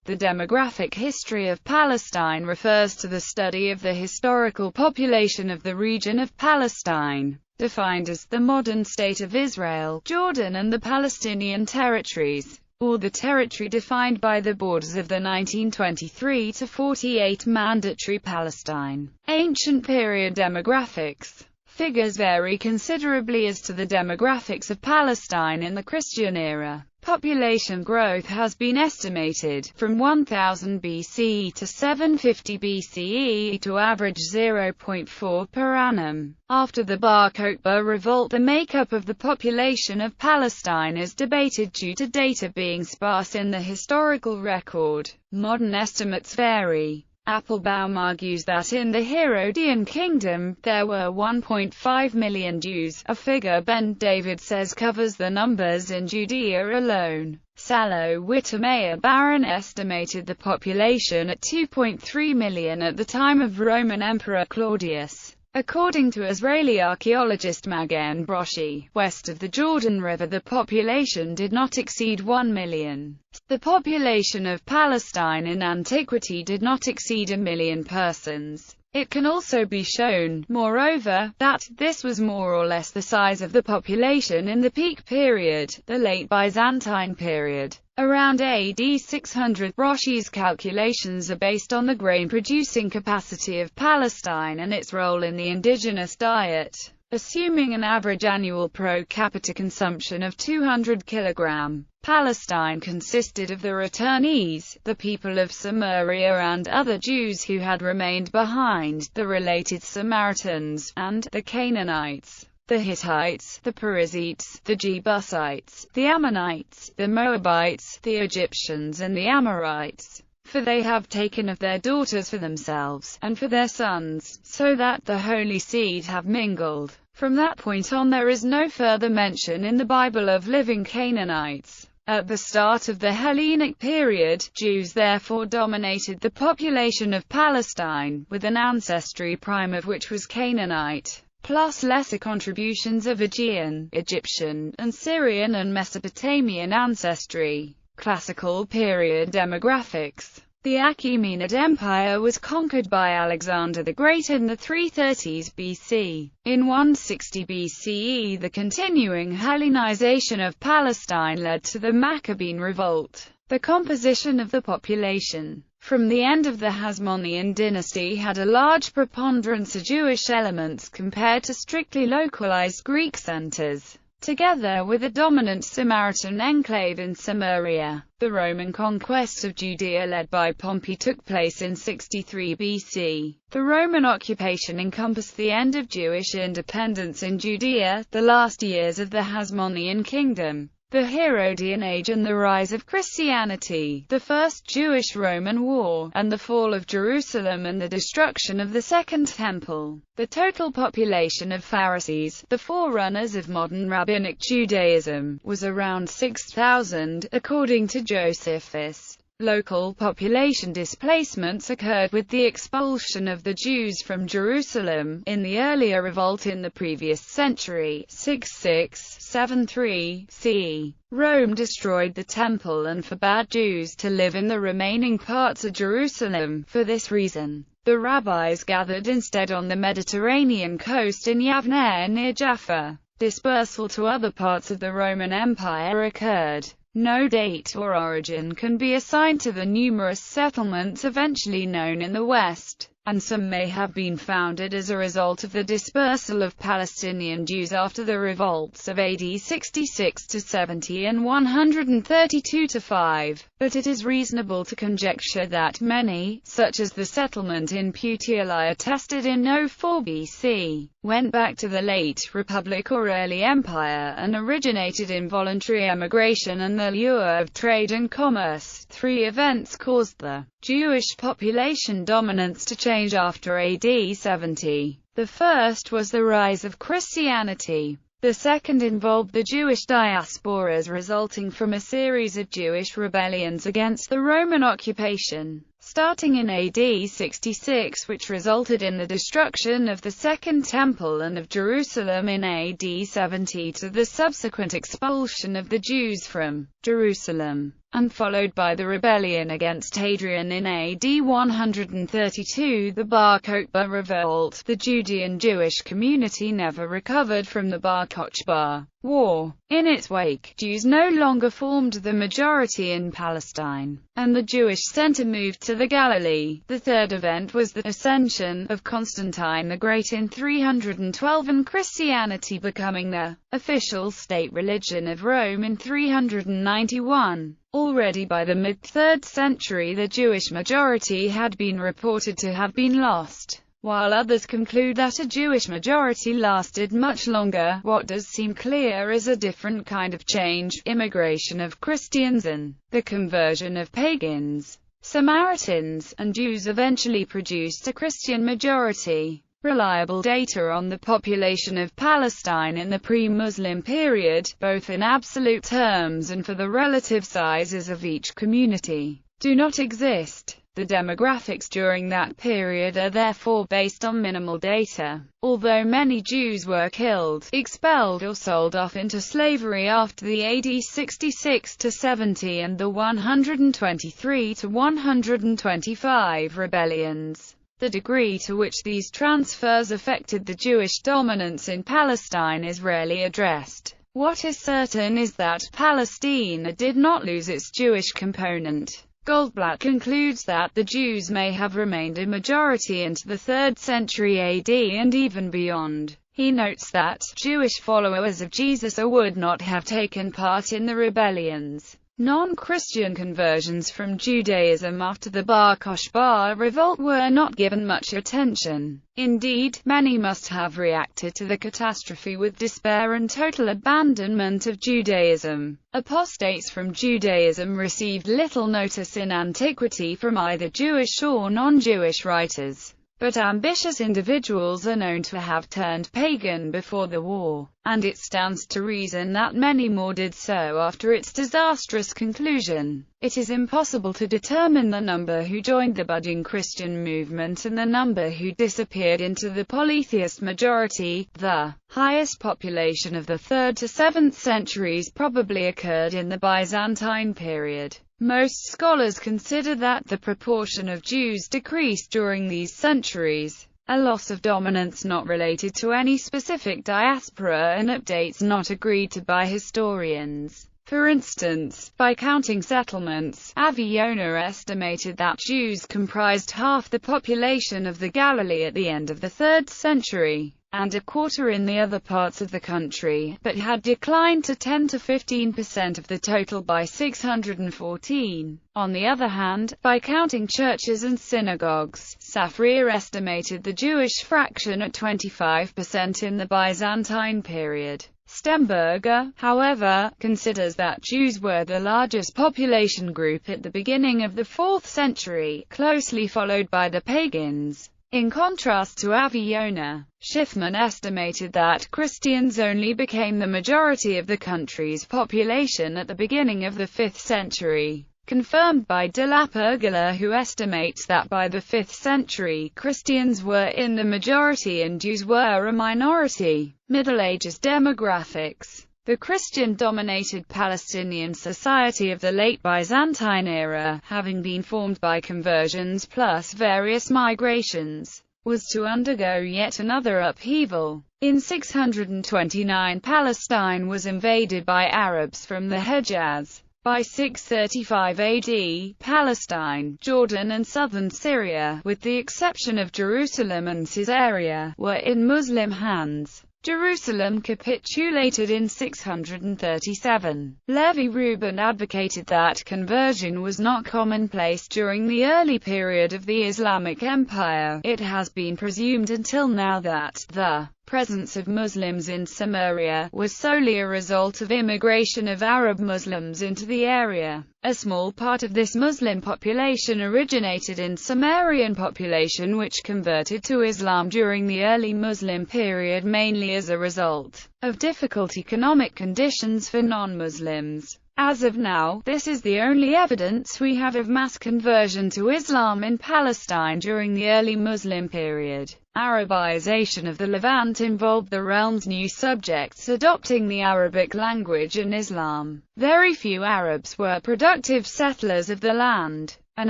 The demographic history of Palestine refers to the study of the historical population of the region of Palestine, defined as the modern state of Israel, Jordan and the Palestinian territories, or the territory defined by the borders of the 1923–48 Mandatory Palestine. Ancient period demographics. Figures vary considerably as to the demographics of Palestine in the Christian era. Population growth has been estimated, from 1000 BCE to 750 BCE, to average 0.4 per annum. After the Bar Kokhba revolt, the makeup of the population of Palestine is debated due to data being sparse in the historical record. Modern estimates vary. Applebaum argues that in the Herodian kingdom, there were 1.5 million Jews, a figure Ben David says covers the numbers in Judea alone. Sallow-Wittemeyer Baron estimated the population at 2.3 million at the time of Roman Emperor Claudius. According to Israeli archaeologist Magen Broshi, west of the Jordan River the population did not exceed 1 million. The population of Palestine in antiquity did not exceed 1 million persons. It can also be shown, moreover, that this was more or less the size of the population in the peak period, the late Byzantine period. Around AD 600, Broshi's calculations are based on the grain-producing capacity of Palestine and its role in the indigenous diet. Assuming an average annual pro capita consumption of 200 kg, Palestine consisted of the returnees, the people of Samaria and other Jews who had remained behind, the related Samaritans, and the Canaanites, the Hittites, the Perizzites, the Jebusites, the Ammonites, the Moabites, the Egyptians and the Amorites. For they have taken of their daughters for themselves, and for their sons, so that the holy seed have mingled. From that point on there is no further mention in the Bible of living Canaanites. At the start of the Hellenic period, Jews therefore dominated the population of Palestine, with an ancestry prime of which was Canaanite, plus lesser contributions of Aegean, Egyptian, and Syrian and Mesopotamian ancestry. Classical period demographics. The Achaemenid Empire was conquered by Alexander the Great in the 330s BC. In 160 BCE, the continuing Hellenization of Palestine led to the Maccabean Revolt. The composition of the population from the end of the Hasmonean dynasty had a large preponderance of Jewish elements compared to strictly localized Greek centers, together with a dominant Samaritan enclave in Samaria. The Roman conquest of Judea led by Pompey took place in 63 BC. The Roman occupation encompassed the end of Jewish independence in Judea, the last years of the Hasmonean kingdom, the Herodian age and the rise of Christianity, the First Jewish-Roman War, and the fall of Jerusalem and the destruction of the Second Temple. The total population of Pharisees, the forerunners of modern Rabbinic Judaism, was around 6,000, according to Josephus. Local population displacements occurred with the expulsion of the Jews from Jerusalem, in the earlier revolt in the previous century, 66–73 CE. Rome destroyed the temple and forbade Jews to live in the remaining parts of Jerusalem. For this reason, the rabbis gathered instead on the Mediterranean coast in Yavneh near Jaffa. Dispersal to other parts of the Roman Empire occurred. No date or origin can be assigned to the numerous settlements eventually known in the West, and some may have been founded as a result of the dispersal of Palestinian Jews after the revolts of AD 66–70 and 132–5, but it is reasonable to conjecture that many, such as the settlement in Puteoli attested in 04 BC, went back to the late Republic or early Empire and originated in voluntary emigration and the lure of trade and commerce. Three events caused the Jewish population dominance to change after AD 70. The first was the rise of Christianity. The second involved the Jewish diasporas resulting from a series of Jewish rebellions against the Roman occupation, starting in AD 66, which resulted in the destruction of the Second Temple and of Jerusalem in AD 70 to the subsequent expulsion of the Jews from Jerusalem. and followed by the rebellion against Hadrian in AD 132, the Bar Kokhba revolt. The Judean Jewish community never recovered from the Bar Kokhba War. In its wake, Jews no longer formed the majority in Palestine, and the Jewish center moved to the Galilee. The third event was the ascension of Constantine the Great in 312 and Christianity becoming the official state religion of Rome in 391. Already by the mid-3rd century the Jewish majority had been reported to have been lost, while others conclude that a Jewish majority lasted much longer. What does seem clear is a different kind of change: immigration of Christians and the conversion of pagans. Samaritans and Jews eventually produced a Christian majority. Reliable data on the population of Palestine in the pre-Muslim period, both in absolute terms and for the relative sizes of each community, do not exist. The demographics during that period are therefore based on minimal data. Although many Jews were killed, expelled or sold off into slavery after the AD 66 to 70 and the 123 to 125 rebellions, the degree to which these transfers affected the Jewish dominance in Palestine is rarely addressed. What is certain is that Palestine did not lose its Jewish component. Goldblatt concludes that the Jews may have remained a majority into the 3rd century AD and even beyond. He notes that Jewish followers of Jesus would not have taken part in the rebellions. Non-Christian conversions from Judaism after the Bar Kokhba revolt were not given much attention. Indeed, many must have reacted to the catastrophe with despair and total abandonment of Judaism. Apostates from Judaism received little notice in antiquity from either Jewish or non-Jewish writers, but ambitious individuals are known to have turned pagan before the war, and it stands to reason that many more did so after its disastrous conclusion. It is impossible to determine the number who joined the budding Christian movement and the number who disappeared into the polytheist majority. The highest population of the 3rd to 7th centuries probably occurred in the Byzantine period. Most scholars consider that the proportion of Jews decreased during these centuries, a loss of dominance not related to any specific diaspora and updates not agreed to by historians. For instance, by counting settlements, Aviona estimated that Jews comprised half the population of the Galilee at the end of the 3rd century, and a quarter in the other parts of the country, but had declined to 10 to 15% of the total by 614. On the other hand, by counting churches and synagogues, Safrir estimated the Jewish fraction at 25% in the Byzantine period. Stemberger, however, considers that Jews were the largest population group at the beginning of the 4th century, closely followed by the pagans. In contrast to Aviona, Schiffman estimated that Christians only became the majority of the country's population at the beginning of the 5th century, confirmed by de la Pergola, who estimates that by the 5th century Christians were in the majority and Jews were a minority. Middle Ages demographics. The Christian-dominated Palestinian society of the late Byzantine era, having been formed by conversions plus various migrations, was to undergo yet another upheaval. In 629 Palestine was invaded by Arabs from the Hejaz. By 635 AD, Palestine, Jordan and southern Syria, with the exception of Jerusalem and Caesarea, were in Muslim hands. Jerusalem capitulated in 637. Levi Rubin advocated that conversion was not commonplace during the early period of the Islamic Empire. It has been presumed until now that the presence of Muslims in Samaria was solely a result of immigration of Arab Muslims into the area. A small part of this Muslim population originated in Sumerian population which converted to Islam during the early Muslim period mainly as a result of difficult economic conditions for non-Muslims. As of now, this is the only evidence we have of mass conversion to Islam in Palestine during the early Muslim period. Arabization of the Levant involved the realm's new subjects adopting the Arabic language and Islam. Very few Arabs were productive settlers of the land, an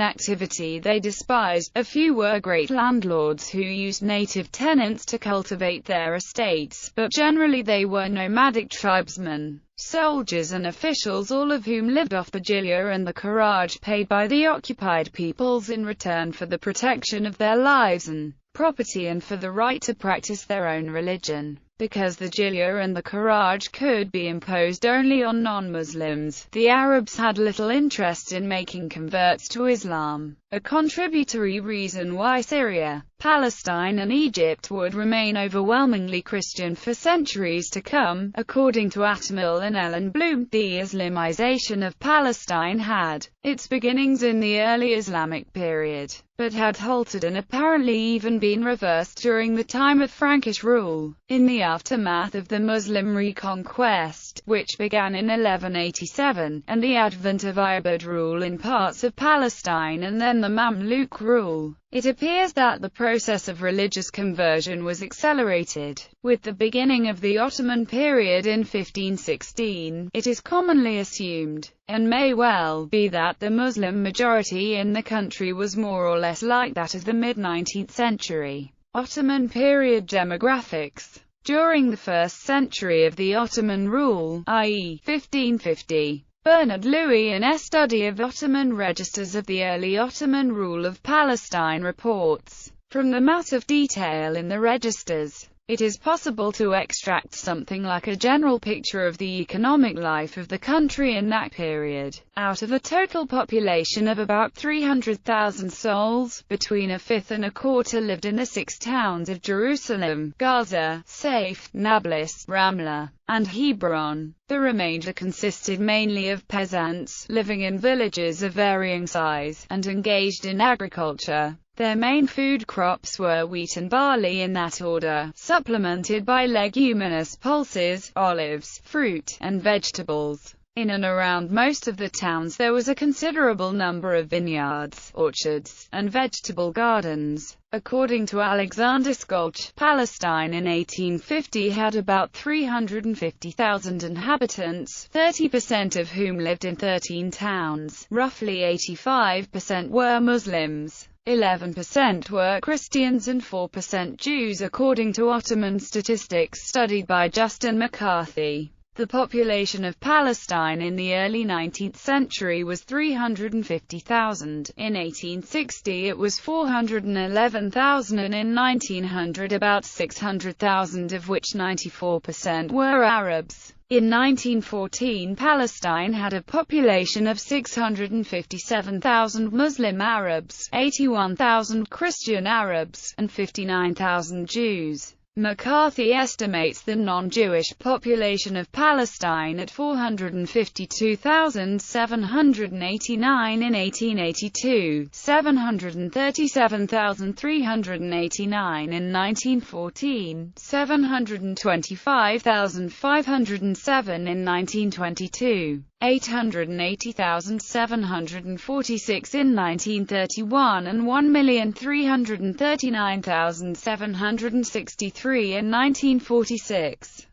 activity they despised. A few were great landlords who used native tenants to cultivate their estates, but generally they were nomadic tribesmen, soldiers and officials, all of whom lived off the jizya and the kharaj paid by the occupied peoples in return for the protection of their lives and property and for the right to practice their own religion. Because the jizya and the kharaj could be imposed only on non-Muslims, the Arabs had little interest in making converts to Islam. A contributory reason why Syria, Palestine and Egypt would remain overwhelmingly Christian for centuries to come, according to Attribution and Ellen Bloom, the Islamization of Palestine had its beginnings in the early Islamic period, but had halted and apparently even been reversed during the time of Frankish rule. In the aftermath of the Muslim reconquest, which began in 1187, and the advent of Ayyubid rule in parts of Palestine and then the Mamluk rule, it appears that the process of religious conversion was accelerated. With the beginning of the Ottoman period in 1516, it is commonly assumed, and may well be, that the Muslim majority in the country was more or less like that of the mid-19th century. Ottoman period demographics. During the first century of the Ottoman rule, i.e., 1550, Bernard Louis in a study of Ottoman registers of the early Ottoman rule of Palestine reports, from the mass of detail in the registers, it is possible to extract something like a general picture of the economic life of the country in that period. Out of a total population of about 300,000 souls, between a fifth and a quarter lived in the 6 towns of Jerusalem, Gaza, Saif, Nablus, Ramla, and Hebron. The remainder consisted mainly of peasants, living in villages of varying size, and engaged in agriculture. Their main food crops were wheat and barley in that order, supplemented by leguminous pulses, olives, fruit, and vegetables. In and around most of the towns there was a considerable number of vineyards, orchards, and vegetable gardens. According to Alexander Skolch, Palestine in 1850 had about 350,000 inhabitants, 30% of whom lived in 13 towns. Roughly 85% were Muslims, 11% were Christians and 4% Jews, according to Ottoman statistics studied by Justin McCarthy. The population of Palestine in the early 19th century was 350,000, in 1860 it was 411,000 and in 1900 about 600,000, of which 94% were Arabs. In 1914 Palestine had a population of 657,000 Muslim Arabs, 81,000 Christian Arabs, and 59,000 Jews. McCarthy estimates the non-Jewish population of Palestine at 452,789 in 1882, 737,389 in 1914, 725,507 in 1922, 880,746 in 1931 and 1,339,763 in 1946.